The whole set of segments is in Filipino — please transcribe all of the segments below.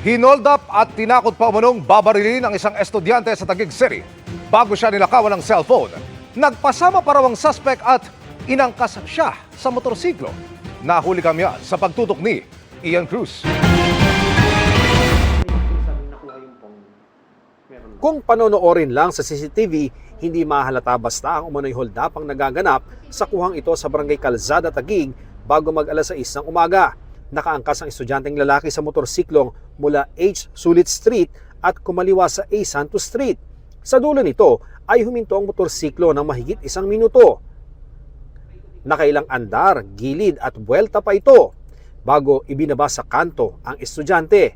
Hinold up at tinakot pa umanong babarilin ang isang estudyante sa Taguig City bago siya nilakawan ng cellphone. Nagpasama pa raw ang suspect at inangkas siya sa motorsiklo. Nahuli kami sa pagtutok ni Ian Cruz. Kung panonoorin lang sa CCTV, hindi mahalata basta ang umano'y hold up ang nagaganap sa kuhang ito sa Barangay Calzada, Taguig bago mag-alas 6 ng umaga. Nakaangkas ang estudyanteng lalaki sa motorsiklong mula H. Sulit Street at kumaliwa sa A. Santos Street. Sa dulo nito ay huminto ang motorsiklo ng mahigit 1 minuto. Nakailang andar, gilid at buwelta pa ito bago ibinaba sa kanto ang estudyante.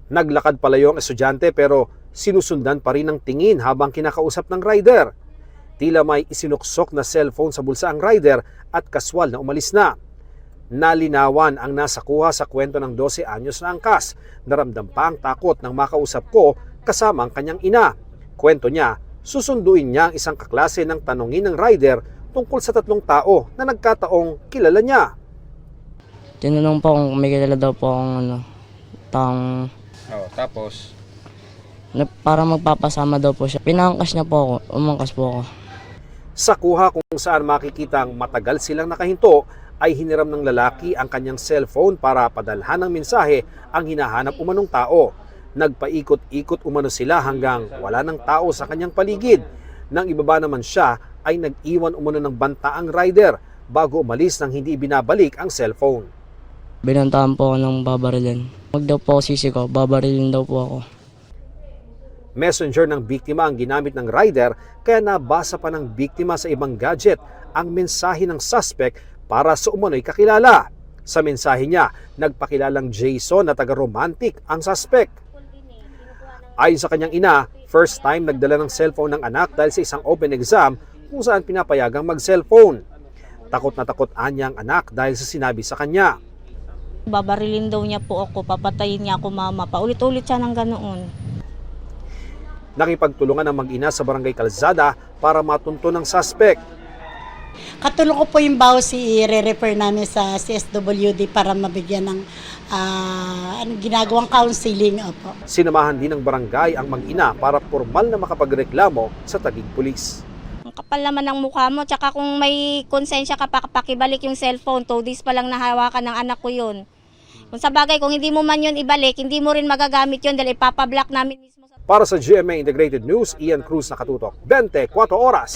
Naglakad palayo ang estudyante pero sinusundan pa rin ng tingin habang kinakausap ng rider. Tila may isinuksok na cellphone sa bulsa ang rider at kaswal na umalis na. Nalinawan ang nasa kuha sa kwento ng 12 anyos na angkas. Naramdam pa ang takot ng makausap ko kasama ang kanyang ina. Kwento niya, susunduin niya ang isang kaklase ng tanungin ng rider tungkol sa 3 tao na nagkataong kilala niya. Tinanong po kung may kilala daw po akong tapos? para magpapasama daw po siya. Pinangkas niya po ako, umangkas po ako. Sa kuha kung saan makikita ang matagal silang nakahinto, ay hiniram ng lalaki ang kanyang cellphone para padalhan ng mensahe ang hinahanap umanong tao. Nagpaikot-ikot umano sila hanggang wala ng tao sa kanyang paligid. Nang ibaba naman siya ay nag-iwan umano ng banta ang rider bago umalis nang hindi binabalik ang cellphone. Binantaan po ako ng babarilin. Huwag daw po ako sisiko, babarilin daw po ako. Messenger ng biktima ang ginamit ng rider kaya nabasa pa ng biktima sa ibang gadget ang mensahe ng suspect para sa umano'y kakilala. Sa mensahe niya, nagpakilalang Jason na taga-romantic ang suspect. Ayon sa kanyang ina, first time nagdala ng cellphone ng anak dahil sa isang open exam kung saan pinapayagang mag-cellphone. Takot na takot anya ang anak dahil sa sinabi sa kanya. Babarilin daw niya po ako, papatayin niya ako mama. Paulit-ulit siya ng ganoon. Nakipagtulungan ng mag-ina sa Barangay Calzada para matunto ng suspect. Katulong ko po yung bawas i-refer namin sa CSWD para mabigyan ng ginagawang counseling. Opo. Sinamahan din ng barangay ang mag-ina para formal na makapagreklamo sa Taguig Police. Ang kapal naman ng mukha mo, tsaka kung may konsensya ka pa, pakibalik yung cellphone. 2 days pa lang nahawakan ng anak ko yun. Kung sa bagay, kung hindi mo man yun ibalik, hindi mo rin magagamit yun dahil ipapablock namin mismo. Para sa GMA Integrated News, Ian Cruz nakatutok, 24 oras.